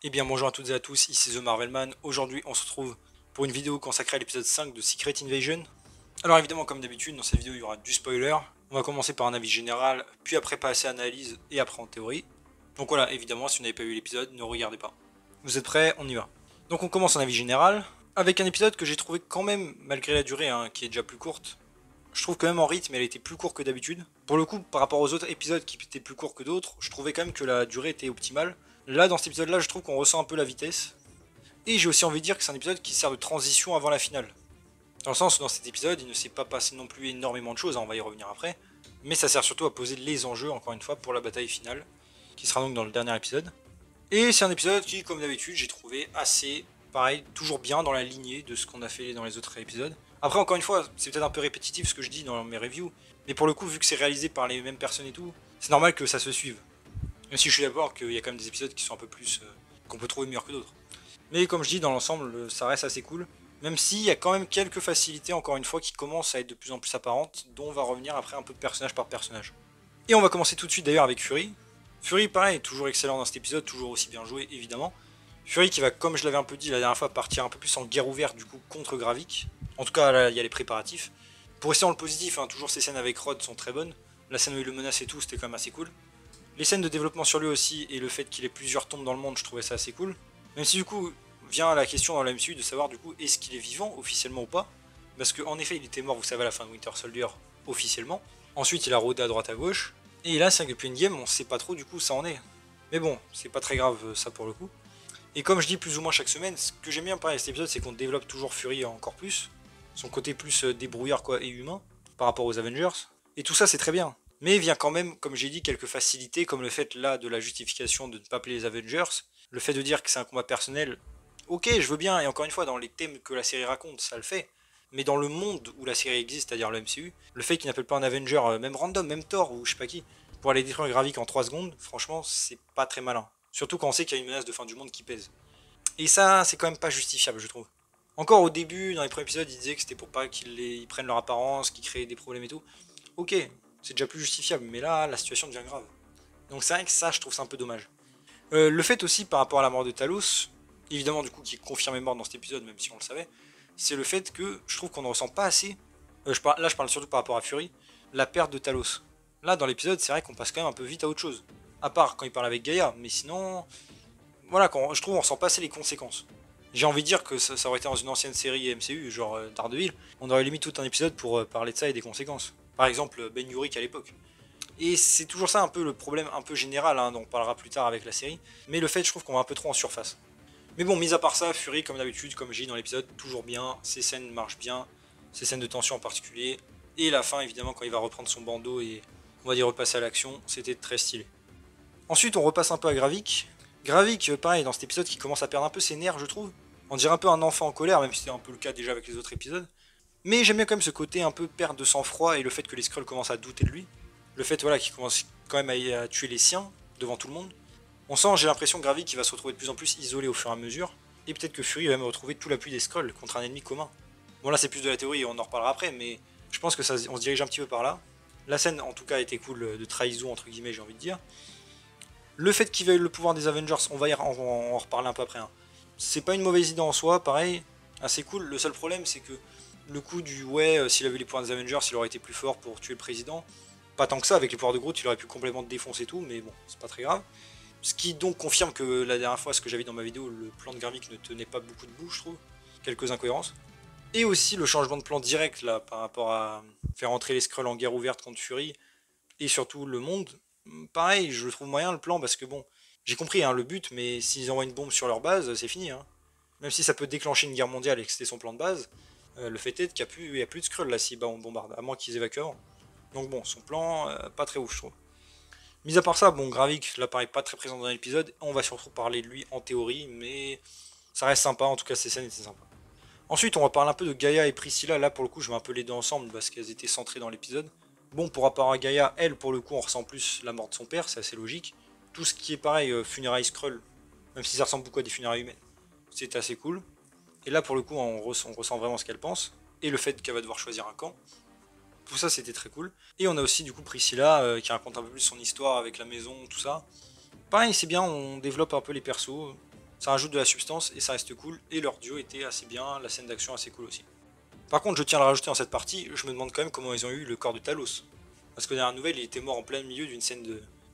Eh bien bonjour à toutes et à tous, ici The Marvelman. Aujourd'hui on se retrouve pour une vidéo consacrée à l'épisode 5 de Secret Invasion. Alors évidemment comme d'habitude dans cette vidéo il y aura du spoiler. On va commencer par un avis général, puis après passer à analyse et après en théorie. Donc voilà, évidemment si vous n'avez pas vu l'épisode, ne regardez pas. Vous êtes prêts? On y va. Donc on commence en avis général, avec un épisode que j'ai trouvé quand même, malgré la durée qui est déjà plus courte, je trouve quand même en rythme elle était plus courte que d'habitude. Pour le coup, par rapport aux autres épisodes qui étaient plus courts que d'autres, je trouvais quand même que la durée était optimale. Là, dans cet épisode-là, je trouve qu'on ressent un peu la vitesse. Et j'ai aussi envie de dire que c'est un épisode qui sert de transition avant la finale. Dans le sens où dans cet épisode, il ne s'est pas passé non plus énormément de choses, on va y revenir après. Mais ça sert surtout à poser les enjeux, encore une fois, pour la bataille finale, qui sera donc dans le dernier épisode. Et c'est un épisode qui, comme d'habitude, j'ai trouvé assez, pareil, toujours bien dans la lignée de ce qu'on a fait dans les autres épisodes. Après, encore une fois, c'est peut-être un peu répétitif ce que je dis dans mes reviews, mais pour le coup, vu que c'est réalisé par les mêmes personnes et tout, c'est normal que ça se suive. Même si je suis d'accord qu'il y a quand même des épisodes qui sont un peu plus. Qu'on peut trouver meilleurs que d'autres. Mais comme je dis, dans l'ensemble, ça reste assez cool. Même s'il y a quand même quelques facilités, encore une fois, qui commencent à être de plus en plus apparentes, dont on va revenir après un peu personnage par personnage. Et on va commencer tout de suite d'ailleurs avec Fury. Fury, pareil, toujours excellent dans cet épisode, toujours aussi bien joué, évidemment. Fury qui va, comme je l'avais un peu dit la dernière fois, partir un peu plus en guerre ouverte, du coup, contre Gravik. En tout cas, là, il y a les préparatifs. Pour rester dans le positif, toujours ces scènes avec Rod sont très bonnes. La scène où il le menace et tout, c'était quand même assez cool. Les scènes de développement sur lui aussi, et le fait qu'il ait plusieurs tombes dans le monde, je trouvais ça assez cool. Même si du coup, vient la question dans la MCU de savoir du coup, est-ce qu'il est vivant officiellement ou pas. Parce qu'en effet, il était mort, vous savez, à la fin de Winter Soldier, officiellement. Ensuite, il a rôdé à droite à gauche. Et là, c'est vrai que depuis Endgame, on sait pas trop du coup où ça en est. Mais bon, c'est pas très grave ça pour le coup. Et comme je dis plus ou moins chaque semaine, ce que j'aime bien par cet épisode, c'est qu'on développe toujours Fury encore plus. Son côté plus débrouillard quoi, et humain, par rapport aux Avengers. Et tout ça, c'est très bien. Mais il vient quand même, comme j'ai dit, quelques facilités, comme le fait là de la justification de ne pas appeler les Avengers, le fait de dire que c'est un combat personnel. Ok, je veux bien, et encore une fois, dans les thèmes que la série raconte, ça le fait. Mais dans le monde où la série existe, c'est-à-dire le MCU, le fait qu'il n'appelle pas un Avenger, même random, même Thor ou je sais pas qui, pour aller détruire Gravik en 3 secondes, franchement, c'est pas très malin. Surtout quand on sait qu'il y a une menace de fin du monde qui pèse. Et ça, c'est quand même pas justifiable, je trouve. Encore au début, dans les premiers épisodes, ils disaient que c'était pour pas qu'ils prennent leur apparence, qu'ils créent des problèmes et tout. Ok, c'est déjà plus justifiable, mais là, la situation devient grave. Donc c'est vrai que ça, je trouve ça un peu dommage. Le fait aussi, par rapport à la mort de Talos, évidemment, du coup, qui est confirmé mort dans cet épisode, même si on le savait, c'est le fait que je trouve qu'on ne ressent pas assez, là je parle surtout par rapport à Fury, la perte de Talos. Là, dans l'épisode, c'est vrai qu'on passe quand même un peu vite à autre chose. À part quand il parle avec Gaïa, mais sinon, voilà, je trouve on ressent pas assez les conséquences. J'ai envie de dire que ça aurait été dans une ancienne série MCU, genre Daredevil, on aurait limite tout un épisode pour parler de ça et des conséquences. Par exemple, Ben Urich à l'époque. Et c'est toujours ça un peu le problème un peu général, dont on parlera plus tard avec la série. Mais le fait, je trouve qu'on va un peu trop en surface. Mais bon, mis à part ça, Fury, comme d'habitude, comme j'ai dit dans l'épisode, toujours bien, ses scènes marchent bien, ses scènes de tension en particulier. Et la fin, évidemment, quand il va reprendre son bandeau et on va dire repasser à l'action, c'était très stylé. Ensuite, on repasse un peu à Gravik. Gravik, pareil, dans cet épisode qui commence à perdre un peu ses nerfs, je trouve. On dirait un peu un enfant en colère, même si c'était un peu le cas déjà avec les autres épisodes. Mais j'aime bien quand même ce côté un peu perte de sang-froid et le fait que les Skrulls commencent à douter de lui. Le fait voilà, qu'il commence quand même à tuer les siens devant tout le monde. On sent, j'ai l'impression, Gravik qui va se retrouver de plus en plus isolé au fur et à mesure. Et peut-être que Fury va même retrouver tout l'appui des Skrulls contre un ennemi commun. Bon là c'est plus de la théorie et on en reparlera après, mais je pense que on se dirige un petit peu par là. La scène en tout cas était cool de trahison entre guillemets j'ai envie de dire. Le fait qu'il veuille le pouvoir des Avengers, on va en reparler un peu après. C'est pas une mauvaise idée en soi, pareil, assez cool. Le seul problème, c'est que le coup du ouais, s'il avait les pouvoirs des Avengers, il aurait été plus fort pour tuer le président. Pas tant que ça, avec les pouvoirs de Groot, il aurait pu complètement défoncer tout, mais bon, c'est pas très grave. Ce qui donc confirme que la dernière fois, ce que j'avais dans ma vidéo, le plan de Gravik ne tenait pas beaucoup debout, je trouve. Quelques incohérences. Et aussi le changement de plan direct là, par rapport à faire entrer les Skrulls en guerre ouverte contre Fury, et surtout le monde, pareil, je le trouve moyen le plan parce que bon, j'ai compris le but, mais s'ils envoient une bombe sur leur base, c'est fini. Même si ça peut déclencher une guerre mondiale et que c'était son plan de base, le fait est qu'il n'y a, plus de Skrull là si on bombarde, à moins qu'ils évacuent avant. Donc bon, son plan, pas très ouf je trouve. Mis à part ça, bon, Gravik, là pareil, pas très présent dans l'épisode, on va surtout parler de lui en théorie, mais ça reste sympa, en tout cas ces scènes étaient sympas. Ensuite, on va parler un peu de Gaïa et Priscilla, là pour le coup je mets un peu les deux ensemble parce qu'elles étaient centrées dans l'épisode. Bon, pour rapport à Gaïa, elle, pour le coup, on ressent plus la mort de son père, c'est assez logique. Tout ce qui est pareil, funérailles Skrull, même si ça ressemble beaucoup à des funérailles humaines, c'est assez cool. Et là, pour le coup, on ressent vraiment ce qu'elle pense, et le fait qu'elle va devoir choisir un camp. Tout ça, c'était très cool. Et on a aussi, du coup, Priscilla, qui raconte un peu plus son histoire avec la maison, tout ça. Pareil, c'est bien, on développe un peu les persos. Ça rajoute de la substance et ça reste cool. Et leur duo était assez bien, la scène d'action assez cool aussi. Par contre, je tiens à le rajouter dans cette partie, je me demande quand même comment ils ont eu le corps de Talos. Parce que dans la nouvelle, il était mort en plein milieu d'une scène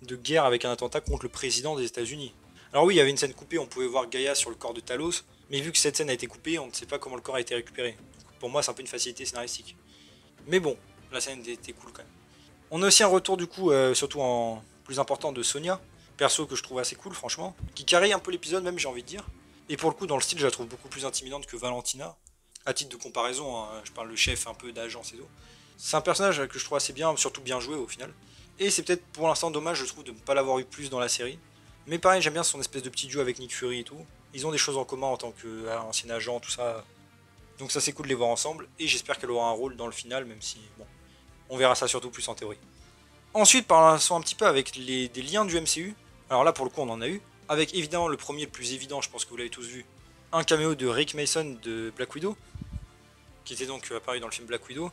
de guerre avec un attentat contre le président des États-Unis. Alors oui, il y avait une scène coupée, on pouvait voir Gaïa sur le corps de Talos, mais vu que cette scène a été coupée, on ne sait pas comment le corps a été récupéré. Donc pour moi, c'est un peu une facilité scénaristique. Mais bon, la scène était cool quand même. On a aussi un retour du coup, surtout en plus important, de Sonia, perso que je trouve assez cool franchement, qui carry un peu l'épisode même, j'ai envie de dire. Et pour le coup, dans le style, je la trouve beaucoup plus intimidante que Valentina. À titre de comparaison, hein, je parle le chef un peu d'agence et tout. C'est un personnage que je trouve assez bien, surtout bien joué au final. Et c'est peut-être pour l'instant dommage, je trouve, de ne pas l'avoir eu plus dans la série. Mais pareil, j'aime bien son espèce de petit duo avec Nick Fury et tout. Ils ont des choses en commun en tant qu'ancien agent, tout ça. Donc ça c'est cool de les voir ensemble. Et j'espère qu'elle aura un rôle dans le final, même si, bon, on verra ça surtout plus en théorie. Ensuite, parlons un petit peu avec des liens du MCU. Alors là, pour le coup, on en a eu. Avec évidemment le premier, le plus évident, je pense que vous l'avez tous vu. Un caméo de Rick Mason de Black Widow. Qui était donc apparu dans le film Black Widow.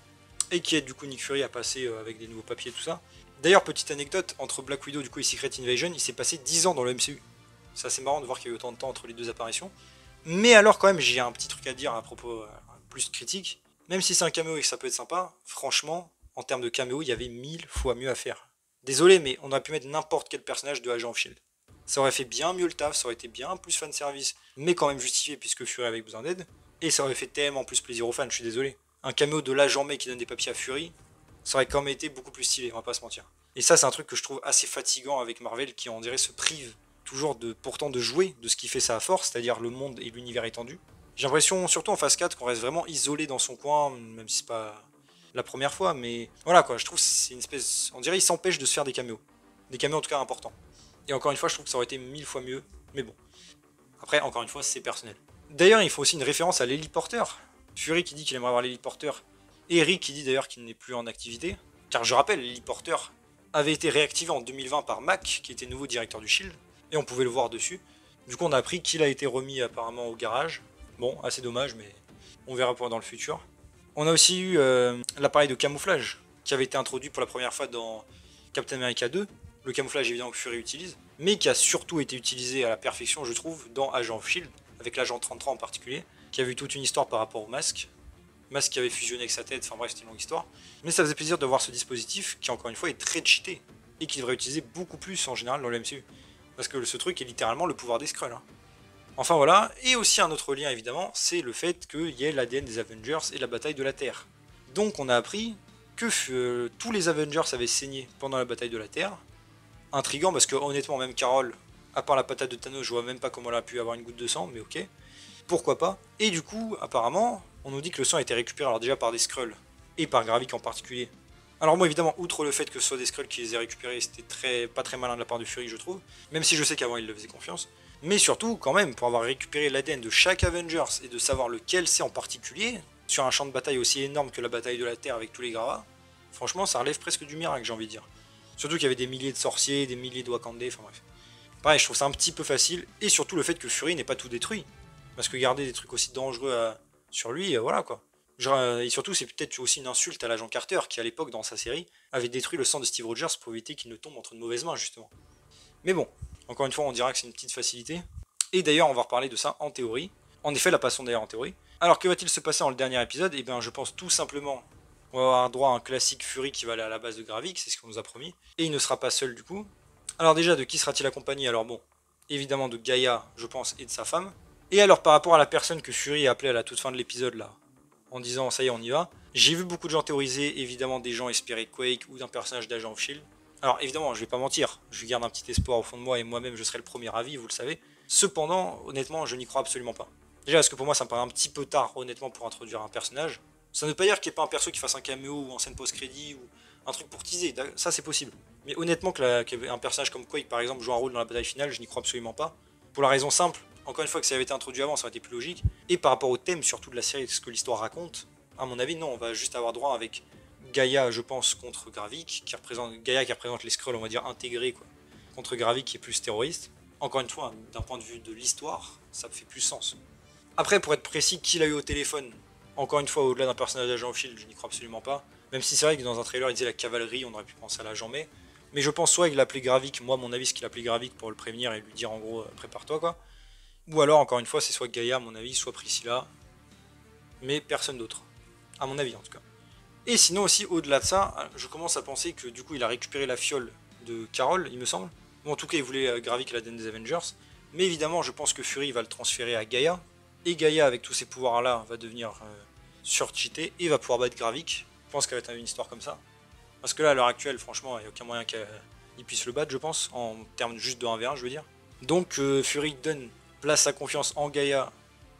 Et qui aide du coup Nick Fury à passer avec des nouveaux papiers et tout ça. D'ailleurs, petite anecdote, entre Black Widow du coup, et Secret Invasion, il s'est passé 10 ans dans le MCU. C'est assez marrant de voir qu'il y a eu autant de temps entre les deux apparitions. Mais alors quand même, j'ai un petit truc à dire à propos plus critique. Même si c'est un caméo et que ça peut être sympa, franchement, en termes de caméo, il y avait 1000 fois mieux à faire. Désolé, mais on aurait pu mettre n'importe quel personnage de Agent of Shield. Ça aurait fait bien mieux le taf, ça aurait été bien plus fanservice, mais quand même justifié puisque Fury avait besoin d'aide. Et ça aurait fait tellement plus plaisir aux fans, je suis désolé. Un caméo de l'agent May qui donne des papiers à Fury, ça aurait quand même été beaucoup plus stylé, on va pas se mentir. Et ça, c'est un truc que je trouve assez fatigant avec Marvel qui, on dirait, se prive toujours pourtant de jouer de ce qui fait sa force, c'est-à-dire le monde et l'univers étendu. J'ai l'impression, surtout en phase 4, qu'on reste vraiment isolé dans son coin, même si c'est pas la première fois, mais voilà quoi, je trouve que c'est une espèce. On dirait qu'il s'empêche de se faire des caméos. Des caméos en tout cas importants. Et encore une fois, je trouve que ça aurait été 1000 fois mieux, mais bon. Après, encore une fois, c'est personnel. D'ailleurs, il faut aussi une référence à l'héliporteur. Fury qui dit qu'il aimerait avoir l'héliporteur, et Rick qui dit d'ailleurs qu'il n'est plus en activité. Car je rappelle, l'héliporteur avait été réactivé en 2020 par Mac, qui était nouveau directeur du Shield, et on pouvait le voir dessus. Du coup, on a appris qu'il a été remis apparemment au garage. Bon, assez dommage, mais on verra pour dans le futur. On a aussi eu l'appareil de camouflage, qui avait été introduit pour la première fois dans Captain America 2. Le camouflage évidemment que Fury utilise, mais qui a surtout été utilisé à la perfection, je trouve, dans Agent of Shield, avec l'agent 33 en particulier, qui a vu toute une histoire par rapport au masque. Masque qui avait fusionné avec sa tête, enfin bref, c'était une longue histoire. Mais ça faisait plaisir de voir ce dispositif, qui encore une fois est très cheaté, et qui devrait utiliser beaucoup plus en général dans le MCU. Parce que ce truc est littéralement le pouvoir des Skrulls. Hein. Enfin voilà, et aussi un autre lien évidemment, c'est le fait qu'il y ait l'ADN des Avengers et la bataille de la Terre. Donc on a appris que tous les Avengers avaient saigné pendant la bataille de la Terre. Intriguant parce que honnêtement, même Carol, à part la patate de Thanos, je vois même pas comment elle a pu avoir une goutte de sang, mais ok. Pourquoi pas. Et du coup, apparemment, on nous dit que le sang a été récupéré alors déjà par des Skrulls, et par Gravik en particulier. Alors moi évidemment, outre le fait que ce soit des Skrulls qui les aient récupérés, c'était pas très malin de la part de Fury je trouve, même si je sais qu'avant il le faisait confiance. Mais surtout, quand même, pour avoir récupéré l'ADN de chaque Avengers et de savoir lequel c'est en particulier, sur un champ de bataille aussi énorme que la bataille de la Terre avec tous les gravats, franchement ça relève presque du miracle j'ai envie de dire. Surtout qu'il y avait des milliers de sorciers, des milliers de Wakandais, enfin bref. Pareil, je trouve ça un petit peu facile, et surtout le fait que Fury n'ait pas tout détruit. Parce que garder des trucs aussi dangereux sur lui, voilà quoi. Et surtout, c'est peut-être aussi une insulte à l'agent Carter, qui à l'époque, dans sa série, avait détruit le sang de Steve Rogers pour éviter qu'il ne tombe entre de mauvaises mains, justement. Mais bon, encore une fois, on dira que c'est une petite facilité. Et d'ailleurs, on va reparler de ça en théorie. En effet, la passons d'ailleurs en théorie. Alors, que va-t-il se passer dans le dernier épisode? Eh bien, je pense tout simplement on va avoir droit à un classique Fury qui va aller à la base de Gravik, c'est ce qu'on nous a promis. Et il ne sera pas seul du coup. Alors déjà, de qui sera-t-il accompagné? Alors bon, évidemment de Gaïa, je pense, et de sa femme. Et alors par rapport à la personne que Fury a appelée à la toute fin de l'épisode là, en disant ça y est on y va, j'ai vu beaucoup de gens théoriser, évidemment des gens espérer Quake ou d'un personnage d'Agent of Shield. Alors évidemment, je vais pas mentir, je garde un petit espoir au fond de moi et moi-même je serai le premier avis, vous le savez. Cependant, honnêtement, je n'y crois absolument pas. Déjà parce que pour moi ça me paraît un petit peu tard honnêtement pour introduire un personnage. Ça ne veut pas dire qu'il n'y ait pas un perso qui fasse un caméo ou en scène post-crédit ou un truc pour teaser, ça c'est possible. Mais honnêtement qu'un personnage comme Quake par exemple joue un rôle dans la bataille finale, je n'y crois absolument pas. Pour la raison simple, encore une fois que ça avait été introduit avant, ça aurait été plus logique. Et par rapport au thème surtout de la série, ce que l'histoire raconte, à mon avis non, on va juste avoir droit avec Gaïa je pense contre Gravik, Gaïa qui représente les Skrulls on va dire intégrés quoi, contre Gravik qui est plus terroriste. Encore une fois, d'un point de vue de l'histoire, ça fait plus sens. Après pour être précis, qui l'a eu au téléphone? Encore une fois, au-delà d'un personnage d'Agent of Shield, je n'y crois absolument pas. Même si c'est vrai que dans un trailer, il disait la cavalerie, on aurait pu penser à l'agent May. Mais je pense soit qu'il appelait Gravik, moi, mon avis, c'est qu'il appelait Gravik pour le prévenir et lui dire en gros, prépare-toi quoi. Ou alors, encore une fois, c'est soit Gaïa, à mon avis, soit Priscilla, mais personne d'autre. À mon avis, en tout cas. Et sinon aussi, au-delà de ça, je commence à penser que du coup, il a récupéré la fiole de Carol, il me semble. Ou en tout cas, il voulait Gravik à l'ADN des Avengers. Mais évidemment, je pense que Fury va le transférer à Gaïa. Et Gaïa, avec tous ses pouvoirs-là, va devenir surcheatée et va pouvoir battre Gravik. Je pense qu'elle va être une histoire comme ça. Parce que là, à l'heure actuelle, franchement, il n'y a aucun moyen qu'il puisse le battre, je pense, en termes juste de 1v1, je veux dire. Donc Fury place sa confiance en Gaïa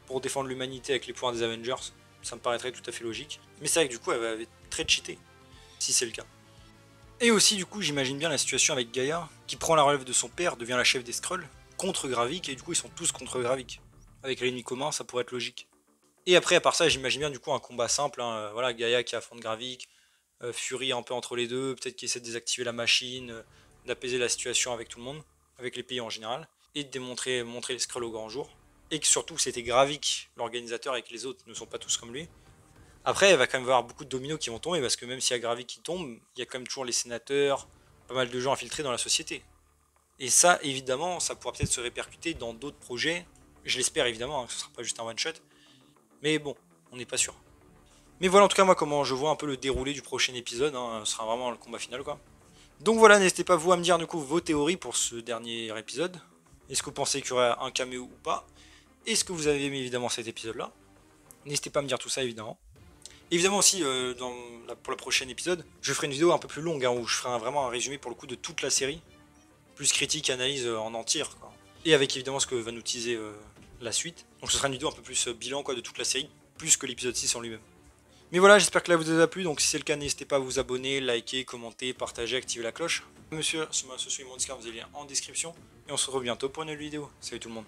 pour défendre l'humanité avec les pouvoirs des Avengers. Ça me paraîtrait tout à fait logique. Mais c'est vrai que du coup, elle va être très cheatée, si c'est le cas. Et aussi, du coup, j'imagine bien la situation avec Gaïa, qui prend la relève de son père, devient la chef des Skrulls, contre Gravik, et du coup, ils sont tous contre Gravik. Avec l'ennemi commun, ça pourrait être logique. Et après, à part ça, j'imagine bien du coup un combat simple, hein, voilà, Gaïa qui affronte Gravik, Fury un peu entre les deux, peut-être qu'il essaie de désactiver la machine, d'apaiser la situation avec tout le monde, avec les pays en général, et de montrer les Skrulls au grand jour. Et que surtout c'était Gravik, l'organisateur, et que les autres ne sont pas tous comme lui. Après, il va quand même y avoir beaucoup de dominos qui vont tomber, parce que même s'il y a Gravik qui tombe, il y a quand même toujours les sénateurs, pas mal de gens infiltrés dans la société. Et ça, évidemment, ça pourra peut-être se répercuter dans d'autres projets. Je l'espère évidemment, hein, que ce ne sera pas juste un one-shot. Mais bon, on n'est pas sûr. Mais voilà en tout cas moi comment je vois un peu le déroulé du prochain épisode, hein, ce sera vraiment le combat final quoi. Donc voilà, n'hésitez pas vous à me dire du coup vos théories pour ce dernier épisode. Est-ce que vous pensez qu'il y aura un caméo ou pas? Est-ce que vous avez aimé évidemment cet épisode là? N'hésitez pas à me dire tout ça évidemment. Évidemment aussi pour le prochain épisode, je ferai une vidéo un peu plus longue hein, où je ferai vraiment un résumé pour le coup de toute la série. Plus critique, analyse en entière quoi. Et avec évidemment ce que va nous teaser la suite. Donc ce sera une vidéo un peu plus bilan quoi, de toute la série, plus que l'épisode 6 en lui-même. Mais voilà, j'espère que là vous a plu, donc si c'est le cas, n'hésitez pas à vous abonner, liker, commenter, partager, activer la cloche. Monsieur, sur mon Discord, vous avez le lien en description. Et on se retrouve bientôt pour une nouvelle vidéo. Salut tout le monde.